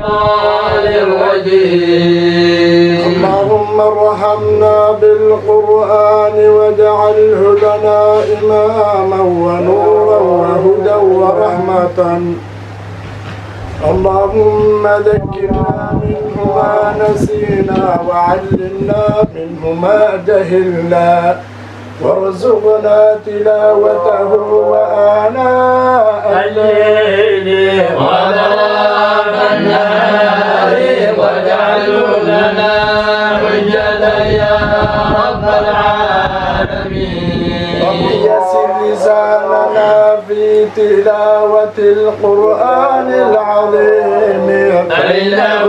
الشيطان الرجيم. اللهم ارحمنا بالقرآن واجعله لنا إماما ونورا وهدى ورحمة. اللهم ذكرنا منه ما نسينا وعلمنا منه ما جهلنا وارزقنا تلاوته وآناء الليل وأطراف النهار واجعله لنا حجة يا رب العالمين. ويسر لساننا في تلاوة القرآن العظيم فإنه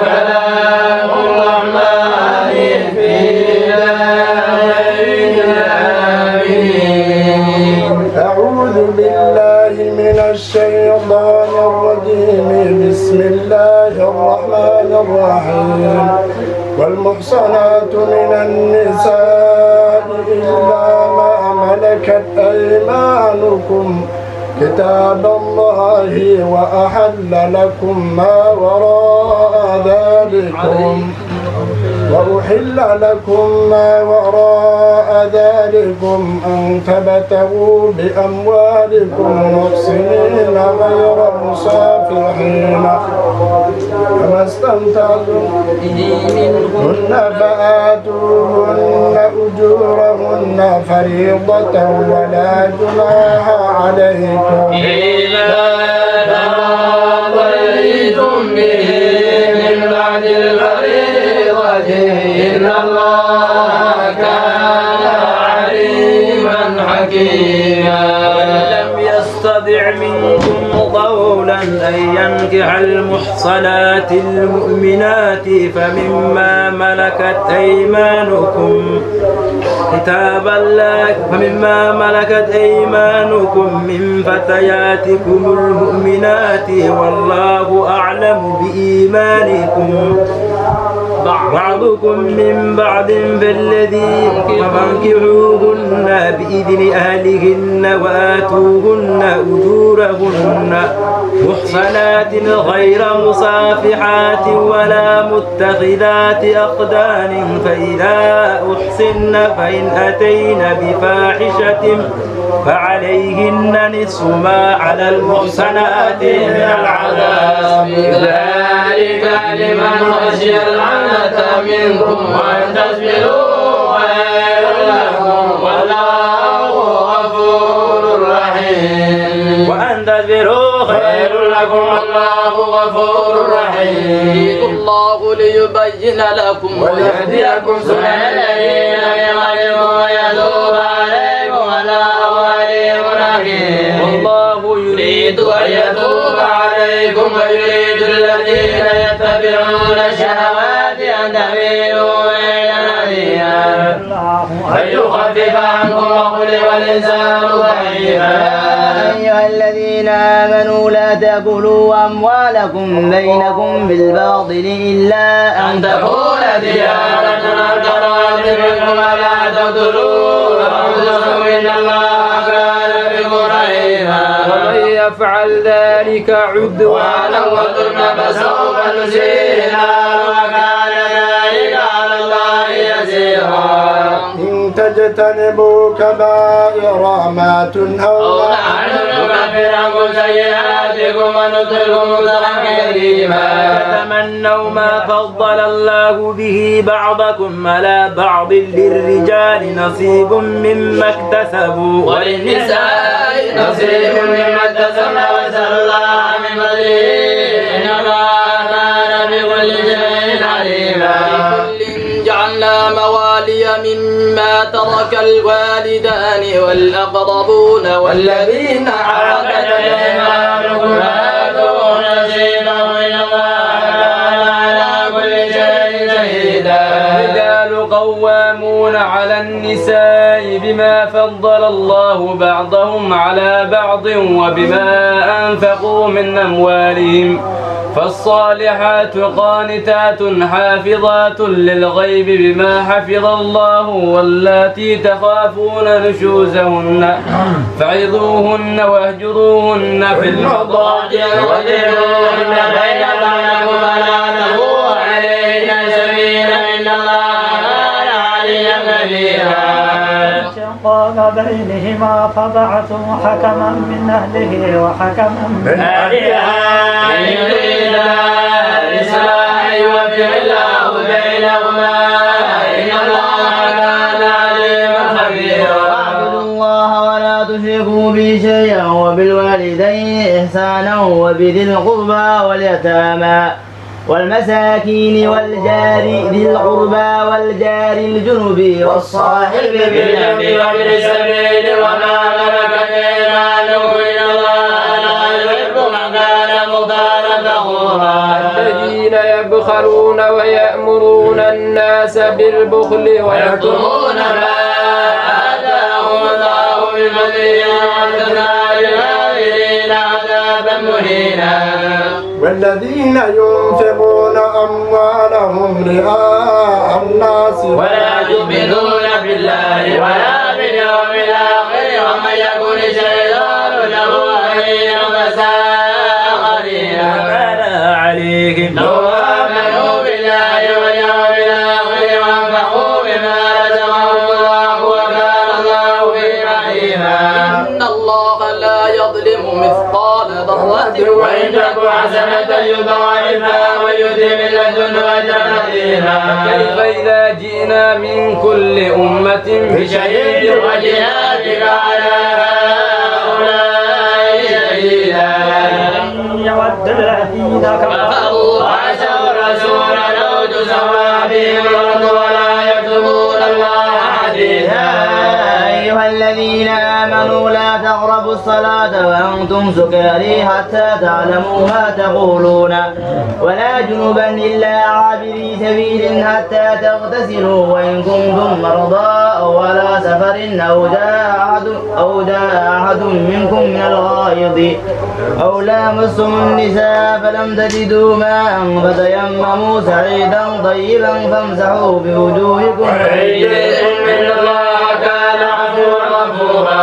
كلام الرحمن في أعوذ بالله من الشيطان الرجيم. بسم الله الرحمن الرحيم. والمحصنات من النساء إلا ما ملكت أيمانكم كتاب الله وأحل لكم ما وراء ذلكم وأحل لكم ما وراء ذلكم أن تبتغوا بأموالكم محصنين غير مسافحين فما استمتعتم به منهن فآتوهن أجورهن فريضة ولا جناح عليكم إذا تراضيتم به من بعد الفريضة إن الله كان عليما حكيما. ومن لم يستطع منكم قولا أن ينكح المحصنات المؤمنات فمما ملكت أيمانكم من فتياتكم المؤمنات والله أعلم بإيمانكم بعضكم من بعض فالذي فانكحوهن بإذن أهلهن وآتوهن أجورهن محصنات غير مصافحات ولا متخذات أخدان فإذا أحصن فإن أتين بفاحشة فعليهن نصف ما على المحصنات من العذاب ذلك لمن خشي العنة منكم وأن تصبروا خير لكم والله غفور رحيم. وأن تصبروا خير لكم والله غفور رحيم. يريد الله ليبين لكم ويهديكم سنن الذين من قبلكم ويتوب عليكم والله عليم حكيم. والله يريد أن يتوب عليكم ويريد الذين يتبعون الشهوات أن تميلوا ميلا عظيما ويخفف عنكم وخلق الإنسان ضعيفا. أيها الذين آمنوا لا تأكلوا أموالكم بينكم بالباطل إلا أن تكون تجارة عن تراض منكم ولا تقتلوا أنفسكم إن الله كان بكم رحيما. ومن يفعل ذلك عدوانا وظلما فسوف نصليه نارا وكان ذلك على الله يسيرا. إن تجتنبوا كبائر ما تنهون عنه نكفر عنكم سيئاتكم وندخلكم مدخلا كريما. تمنوا ما فضل الله به بعضكم على بعض للرجال نصيب مما اكتسبوا وللنساء نصيب مما اكتسبن واسأل الله من فضله إن الله كان بكل شيء عليما. لكل جعلنا موالي مما ترك الوالدان والأقربون والذين عقدت أيمانكم فآتوا نصيبهم إن الله كان على كل شيء شهيدا. الرجال قوامون على النساء بما فضل الله بعضهم على بعض وبما أنفقوا من أموالهم فالصالحات قانتات حافظات للغيب بما حفظ الله واللاتي تخافون نشوزهن فعظوهن واهجروهن في المضاجع واضربوهن فإن بينهما فبعثوا حكما من أهله وحكما من أهلها إن يريدا إصلاحا يوفق الله بينهما إن الله كان عليما خبيرا. واعبدوا الله ولا تشركوا به شيئا وبالوالدين إحسانا وبذي القربى واليتامى والمساكين والجار ذي القربى والجار الجنب والصاحب بالجنب وابن السبيل وما ملكت أيمانكم إن الله لا يحب من كان مختالا فخورا. الذين يبخلون ويأمرون الناس بالبخل ويكتمون ما آتاهم الله من فضله وأعتدنا للكافرين عذابا مهينا. والذين ينفقون أموالهم رئاء الناس ولا يؤمنون بالله ولا باليوم الآخر ومن يكن الشيطان له قرينا فساء قرينا. ولا عليهم لو آمنوا بالله واليوم الآخر وانفقوا بما رزقهم الله وكان الله بهم عليما. إن الله لا يظلم مثقال ذرة وإن تك حسنة يضاعفها ويؤتي من لدنه أجرا عظيما. كيف إذا جئنا من كل أمة بشهيد وجئنا بك على هؤلاء شهيدا. يود الذين كفروا وعصوا الرسول لو تسوى بهم الأرض ولا يكتمون الله حديثا. أيها الذين آمنوا لا تقربوا الصلاة وأنتم سكارى حتى تعلموا ما تقولون ولا جنبا إلا عابري سبيل حتى تغتسلوا وإن كنتم مرضى أو على سفر أو جاء أحد منكم من الغائط أو لامستم النساء فلم تجدوا ماء فتيمموا سعيدا طيبا فامسحوا بوجوهكم وأيديكم إن الله كان عفوا غفورا.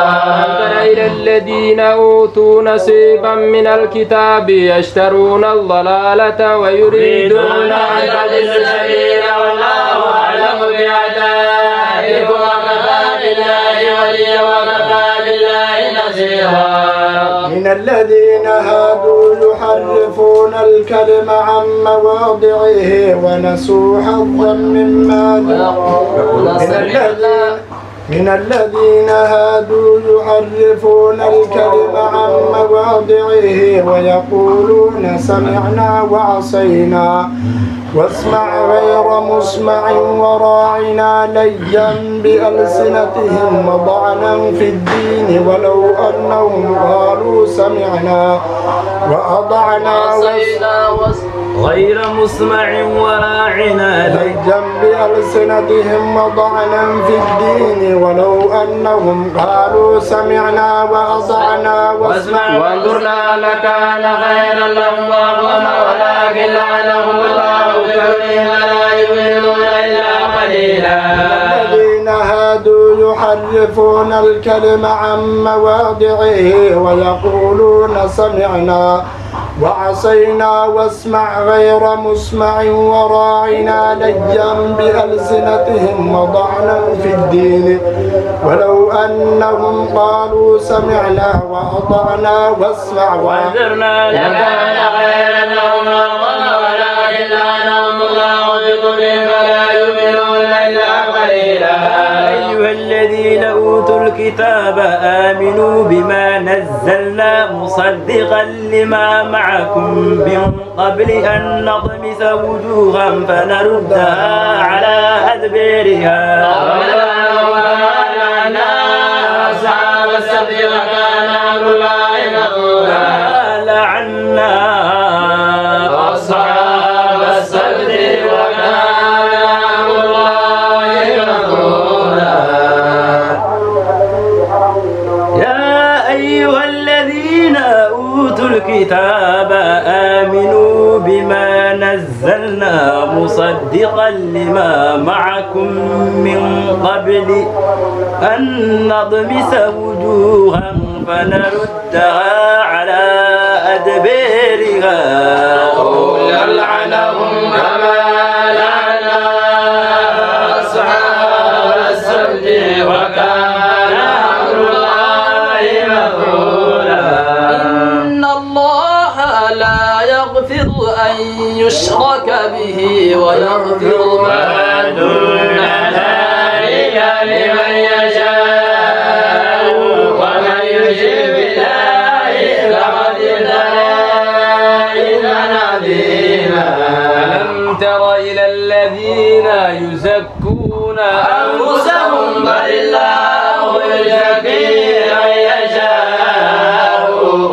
إلى الذين أوتوا نصيبا من الكتاب يشترون الضلالة ويريدون أن تضلوا السبيل والله أعلم بأعدائكم وكفى بالله وليا وكفى بالله نصيرا. من الذين هادوا يحرفون الكلم عن مواضعه ونسوا حظا مما من الذين هادوا يحرفون الكلم عن مواضعه ويقولون سمعنا وعصينا واسمع غير مسمع وراعنا ليا بألسنتهم وطعنا في الدين ولو أنهم قالوا سمعنا وأطعنا غير مسمع وراعنا ليا بألسنتهم وطعنا في الدين ولو أنهم قالوا سمعنا وأطعنا واسمع وانظرنا لكان خيرا لهم ولكن لعنهم الله بكفرهم فلا يؤمنون إلا قليلا. الذين هادوا يحرفون الكلم عن مواضعه ويقولون سمعنا وعصينا واسمع غير مسمع وراعنا ليا بألسنتهم وطعنا في الدين ولو أنهم قالوا سمعنا وأطعنا واسمع وانظرنا لكان خيرا لهم ولكن لعنهم الله بكفرهم فلا يؤمنون إلا قليلا. أيها الذين أوتوا الكتاب آمنوا بما نزلنا مصدقا لما معكم من قبل أن نطمس وجوها فنردها على أدبارها أصحاب السبت وكان أمر الله مفعولا. لعنا أصحاب السبت وكان أمر الله مفعولا. يا أيها الذين أوتوا الكتاب آمنوا بما نزلنا مصدقا لما معكم من قبل أن نطمس وجوها فنردها على أدبارها لعنهم كما لعنا أصحاب السبت وكان أن يشرك به ويغفر ما دون ذلك لمن يشاء ومن يشرك بالله فقد افترى إثما عظيما. ألم تر إلى الذين يزكون أنفسهم بل الله يزكي من يشاء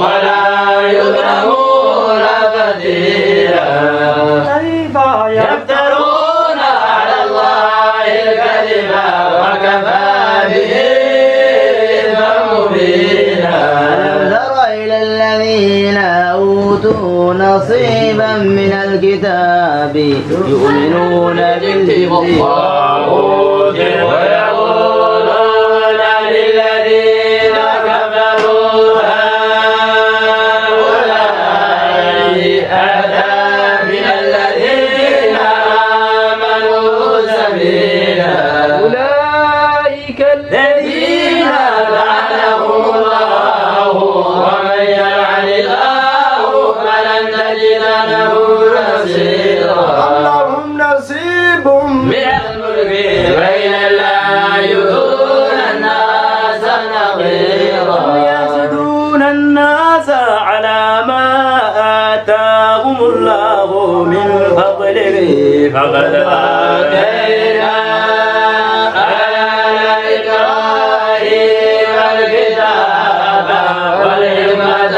ولا يظلمون فتيلا. يفترون على الله الكذب وكفى به إثما مبينا. ألم تر إلى الذين أوتوا نصيبا من الكتاب يؤمنون بالجبت والطاغوت ويقولون للذين كفروا هؤلاء أهدى من الذين آمنوا سبيلا. أولئك الذين لعنهم الله ومن يلعن الله فلن تجد له نصيرا. لهم نصيب من الملك بين لا يؤذون الناس نظيرا. يحسدون الناس على ما آتاهم الله من فضله فقد آتينا آل إبراهيم الكتاب والحكمة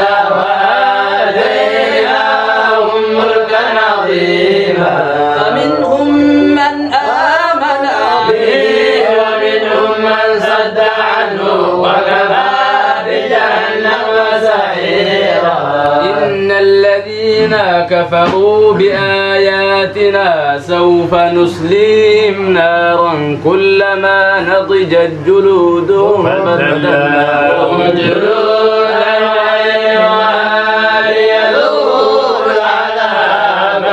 وآتيناهم ملكا عظيما. فمنهم من آمن به ومنهم من صد عنه وكفى بجهنم سعيرا. إن الذين كفروا بآياتنا سوف نصليهم نارا كلما نضجت جلودهم بدلناهم جلودا غيرها ليذوقوا العذاب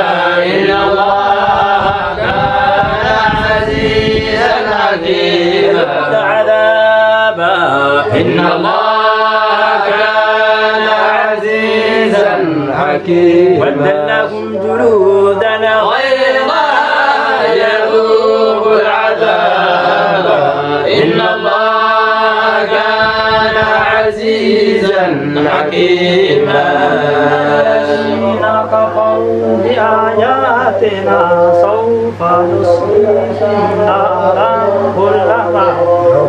إن الله كان عزيزا حكيما. عذابا إن الله كان عزيزا حكيما. بدلناهم جلودا غيرها يذوقوا العذاب إن الله كان عزيزا حكيما. الذين كفروا بآياتنا سوف نصليهم نارا كلما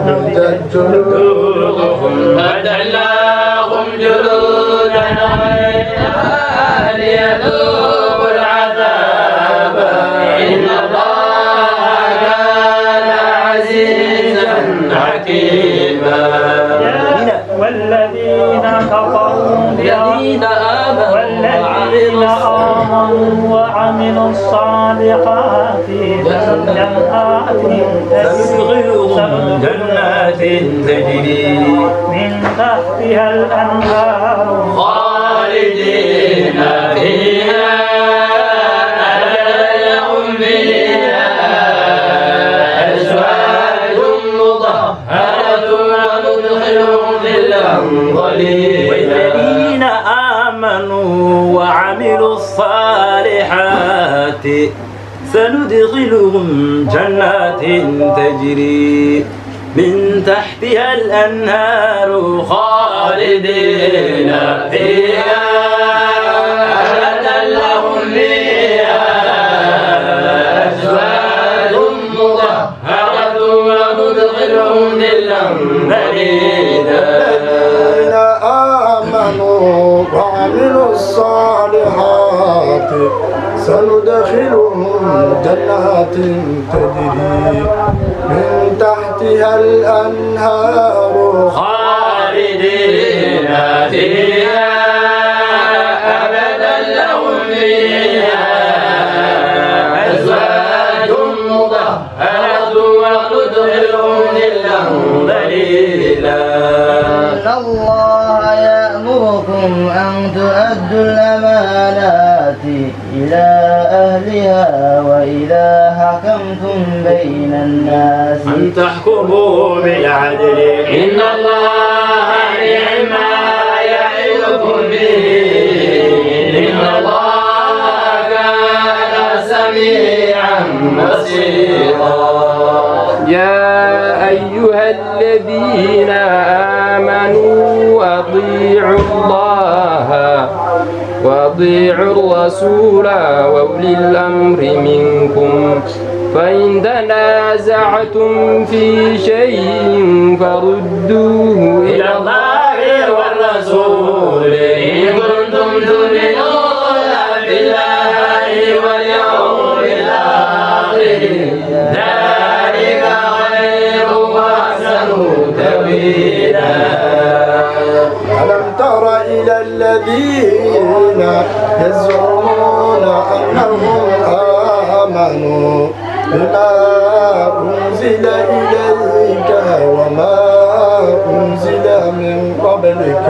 نضجت جلودهم بدلناهم جلودا غيرها ليذوقوا العذاب إن الله كان عزيزا حكيما. والذين كفروا الذين والذين آمنوا وعملوا الصالحات سندخلهم جنات تجري من تحتها الأنهار خالدين فيها أبدا لهم فيها أزواج مطهرة وندخلهم ظلا ظليلا. والذين آمنوا وعملوا الصالحات سندخلهم جنات تجري من تحتها الأنهار خالدين فيها أبدا لهم فيها أزواج مطهرة وندخلهم ظلا ظليلا. الذين آمنوا وعملوا الصالحات سندخلهم جنات تجري من تحتها الأنهار خالدين فيها أبدا لهم فيها أزواج مطهرة وندخلهم ظلا ظليلا. إن الله يأمركم أن تؤدوا الأمانات إلى أهلها وإذا حكمتم بين الناس أن تحكموا بالعدل إن الله نعم ما يعظكم به إن الله جميعا بصيرا. يا أيها الذين آمنوا أطيعوا الله وأطيعوا الرسول وأولي الأمر منكم فإن تنازعتم في شيء فردوه إلى الله والرسول إن كنتم تؤمنون بالله واليوم الآخر ذلك خير وأحسن تأويلا. ألم تر إلى الذين يزعمون أنهم آمنوا بما أنزل إليك وما أنزل من قبلك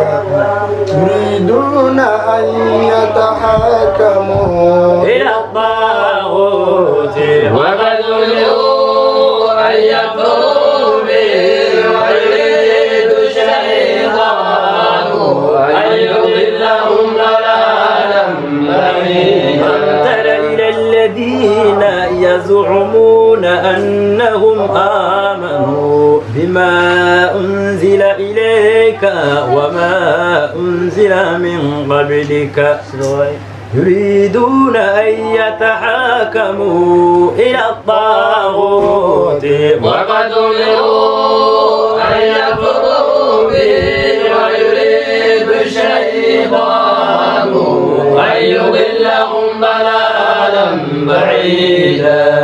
يريدون أن يتحاكموا إلى الطاغوت وقد أمروا أن يكفروا به ويريد الشيطان أن يضلهم ضلالا بعيدا. تر إلى الذين يزعمون أنهم آمنوا بما أنزل إليك وما أنزل من قبلك يريدون أن يتحاكموا إلى الطاغوت وقد أمروا أن يكفروا به ويريد الشيطان أن يضلهم ضلالا بعيدا.